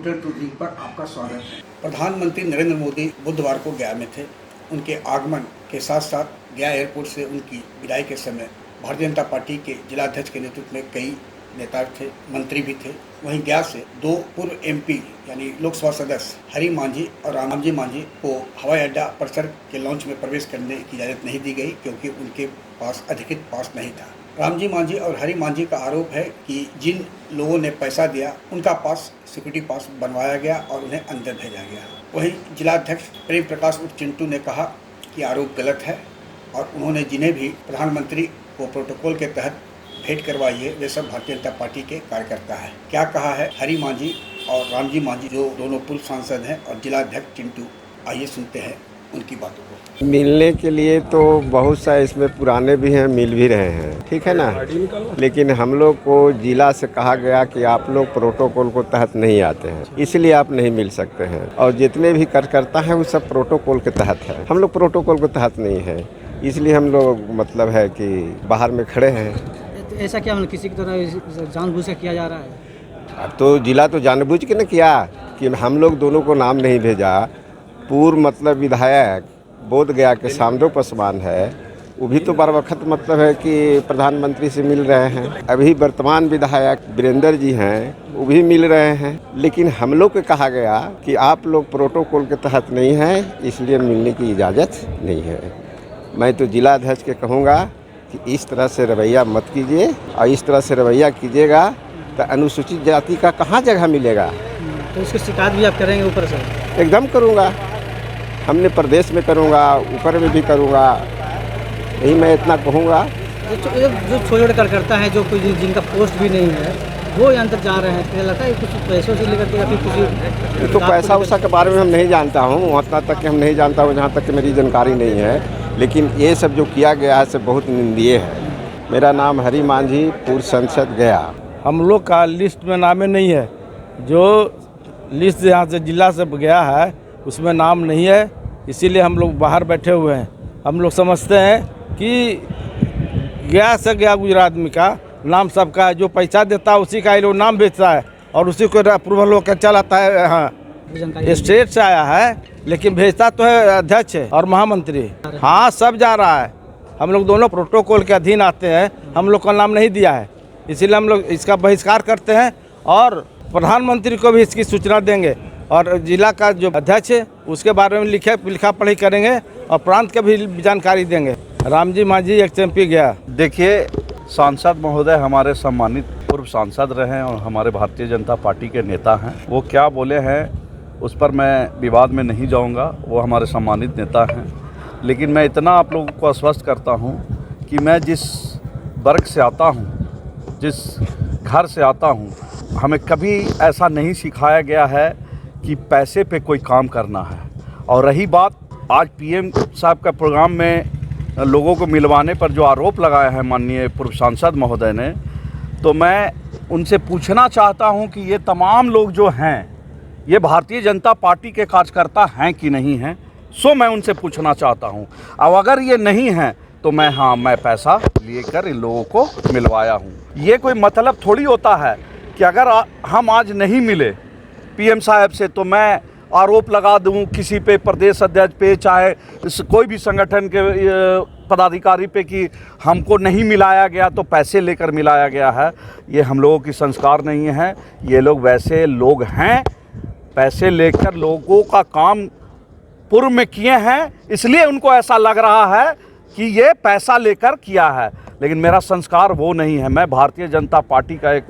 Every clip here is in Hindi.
कंप्यूटर टूटी पर आपका स्वागत है। प्रधानमंत्री नरेंद्र मोदी बुधवार को गया में थे। उनके आगमन के साथ साथ गया एयरपोर्ट से उनकी विदाई के समय भारतीय जनता पार्टी के जिलाध्यक्ष के नेतृत्व में कई नेता थे, मंत्री भी थे। वहीं गया से 2 पूर्व एमपी यानी लोकसभा सदस्य हरि मांझी और रामजी मांझी को हवाई अड्डा परिसर के लॉन्च में प्रवेश करने की इजाज़त नहीं दी गई क्योंकि उनके पास अधिकृत पास नहीं था। रामजी मांझी और हरि मांझी का आरोप है कि जिन लोगों ने पैसा दिया उनका पास सिक्योरिटी पास बनवाया गया और उन्हें अंदर भेजा गया। वहीं जिलाध्यक्ष प्रेम प्रकाश उर्फ चिंटू ने कहा कि आरोप गलत है और उन्होंने जिन्हें भी प्रधानमंत्री को प्रोटोकॉल के तहत भेंट करवाई है वे सब भारतीय जनता पार्टी के कार्यकर्ता है। क्या कहा है हरि मांझी और रामजी मांझी जो दोनों पूर्व सांसद हैं और जिलाध्यक्ष चिंटू, आइए सुनते हैं उनकी बातों को। मिलने के लिए तो बहुत सा इसमें पुराने भी हैं, मिल भी रहे हैं, ठीक है ना। लेकिन हम लोग को जिला से कहा गया कि आप लोग प्रोटोकॉल को तहत नहीं आते हैं, इसलिए आप नहीं मिल सकते हैं। और जितने भी कार्यकर्ता हैं वो सब प्रोटोकॉल के तहत है, हम लोग प्रोटोकॉल के तहत नहीं है, इसलिए हम लोग मतलब है कि बाहर में खड़े हैं। ऐसा क्या मतलब किसी की तरह जानबूझ कर किया जा रहा है? अब तो जिला तो जानबूझ के न किया कि हम लोग दोनों को नाम नहीं भेजा। पूर्व मतलब विधायक बोध गया के सामदो पासवान है, वो भी तो बर वक्त मतलब है कि प्रधानमंत्री से मिल रहे हैं। अभी वर्तमान विधायक वीरेंद्र जी हैं, वो भी मिल रहे हैं। लेकिन हम लोग को कहा गया कि आप लोग प्रोटोकॉल के तहत नहीं हैं, इसलिए मिलने की इजाज़त नहीं है। मैं तो जिलाध्यक्ष के कहूँगा कि इस तरह से रवैया मत कीजिए, और इस तरह से रवैया कीजिएगा तो अनुसूचित जाति का कहाँ जगह मिलेगा। तो इसकी शिकायत भी आप करेंगे ऊपर से? एकदम करूँगा, हमने प्रदेश में करूँगा, ऊपर में भी करूँगा, यही मैं इतना कहूँगा। जो छोटे कार्यकर्ता है जो कोई जिनका पोस्ट भी नहीं है वो यहाँ तक जा रहे हैं, तो लगता है कुछ पैसों से लेकर के या फिर किसी तो पैसा उसा के बारे में हम नहीं जानता हूँ, वहाँ तक कि हम नहीं जानता हूँ, जहाँ तक कि मेरी जानकारी नहीं है। लेकिन ये सब जो किया गया है सब बहुत निंदनीय है। मेरा नाम हरि मांझी, पूर्व सांसद गया। हम लोग का लिस्ट में नाम नहीं है, जो लिस्ट यहाँ से जिला से गया है उसमें नाम नहीं है, इसीलिए हम लोग बाहर बैठे हुए हैं। हम लोग समझते हैं कि गया से गया गुजरात आदमी का नाम सबका है, जो पैसा देता है उसी का ये लोग नाम बेचता है और उसी को अप्रूवल होकर चलाता है। हाँ, स्टेट से आया है लेकिन भेजता तो है अध्यक्ष और महामंत्री। हाँ, सब जा रहा है। हम लोग दोनों प्रोटोकॉल के अधीन आते हैं, हम लोग का नाम नहीं दिया है, इसीलिए हम लोग इसका बहिष्कार करते हैं और प्रधानमंत्री को भी इसकी सूचना देंगे और जिला का जो अध्यक्ष है उसके बारे में लिखा पढ़ी करेंगे और प्रांत का भी जानकारी देंगे। रामजी मांझी एक्स एमपी गया। देखिए, सांसद महोदय हमारे सम्मानित पूर्व सांसद रहे हैं और हमारे भारतीय जनता पार्टी के नेता हैं। वो क्या बोले हैं उस पर मैं विवाद में नहीं जाऊंगा, वो हमारे सम्मानित नेता हैं। लेकिन मैं इतना आप लोगों को आश्वस्त करता हूं कि मैं जिस वर्ग से आता हूं, जिस घर से आता हूं, हमें कभी ऐसा नहीं सिखाया गया है कि पैसे पे कोई काम करना है। और रही बात आज पीएम साहब का प्रोग्राम में लोगों को मिलवाने पर जो आरोप लगाया है माननीय पूर्व सांसद महोदय ने, तो मैं उनसे पूछना चाहता हूं कि ये तमाम लोग जो हैं ये भारतीय जनता पार्टी के कार्यकर्ता हैं कि नहीं हैं। सो मैं उनसे पूछना चाहता हूं। अब अगर ये नहीं हैं तो मैं पैसा लेकर इन लोगों को मिलवाया हूं। ये कोई मतलब थोड़ी होता है कि अगर हम आज नहीं मिले पीएम साहब से तो मैं आरोप लगा दूं किसी पे, प्रदेश अध्यक्ष पे, चाहे कोई भी संगठन के पदाधिकारी पे कि हमको नहीं मिलाया गया तो पैसे लेकर मिलाया गया है। ये हम लोगों की संस्कार नहीं है। ये लोग वैसे लोग हैं, पैसे लेकर लोगों का काम पूर्व में किए हैं, इसलिए उनको ऐसा लग रहा है कि ये पैसा लेकर किया है। लेकिन मेरा संस्कार वो नहीं है। मैं भारतीय जनता पार्टी का एक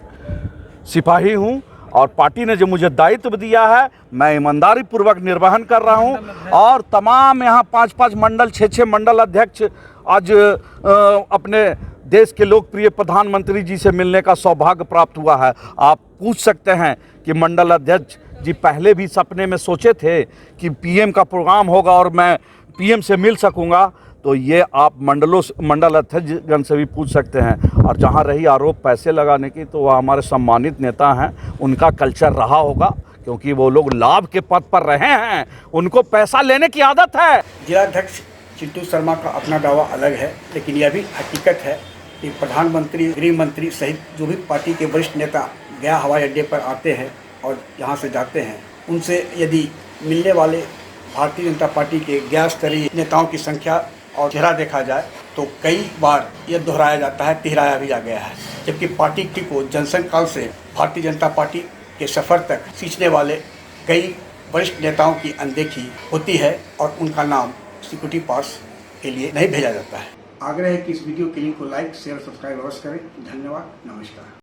सिपाही हूँ और पार्टी ने जो मुझे दायित्व दिया है मैं ईमानदारी पूर्वक निर्वहन कर रहा हूं। और तमाम यहाँ 5-5 मंडल, 6-6 मंडल अध्यक्ष आज अपने देश के लोकप्रिय प्रधानमंत्री जी से मिलने का सौभाग्य प्राप्त हुआ है। आप पूछ सकते हैं कि मंडल अध्यक्ष जी पहले भी सपने में सोचे थे कि पीएम का प्रोग्राम होगा और मैं पीएम से मिल सकूंगा, तो ये आप मंडल अध्यक्षगण से भी पूछ सकते हैं। और जहां रही आरोप पैसे लगाने की, तो वह हमारे सम्मानित नेता हैं, उनका कल्चर रहा होगा क्योंकि वो लोग लाभ के पद पर रहे हैं, उनको पैसा लेने की आदत है। जिलाध्यक्ष चिंटू शर्मा का अपना दावा अलग है, लेकिन यह भी हकीकत है कि प्रधानमंत्री, गृह मंत्री सहित जो भी पार्टी के वरिष्ठ नेता गया हवाई अड्डे पर आते हैं और यहाँ से जाते हैं उनसे यदि मिलने वाले भारतीय जनता पार्टी के 11 स्तरीय नेताओं की संख्या और चेहरा देखा जाए तो कई बार यह दोहराया जाता है, तिहराया भी जा गया है। जबकि पार्टी को जनसंघ काल से भारतीय जनता पार्टी के सफ़र तक सींचने वाले कई वरिष्ठ नेताओं की अनदेखी होती है और उनका नाम सिक्योरिटी पास के लिए नहीं भेजा जाता है। आग्रह है कि इस वीडियो के लिंक को लाइक, शेयर, सब्सक्राइब अवश्य करें। धन्यवाद, नमस्कार।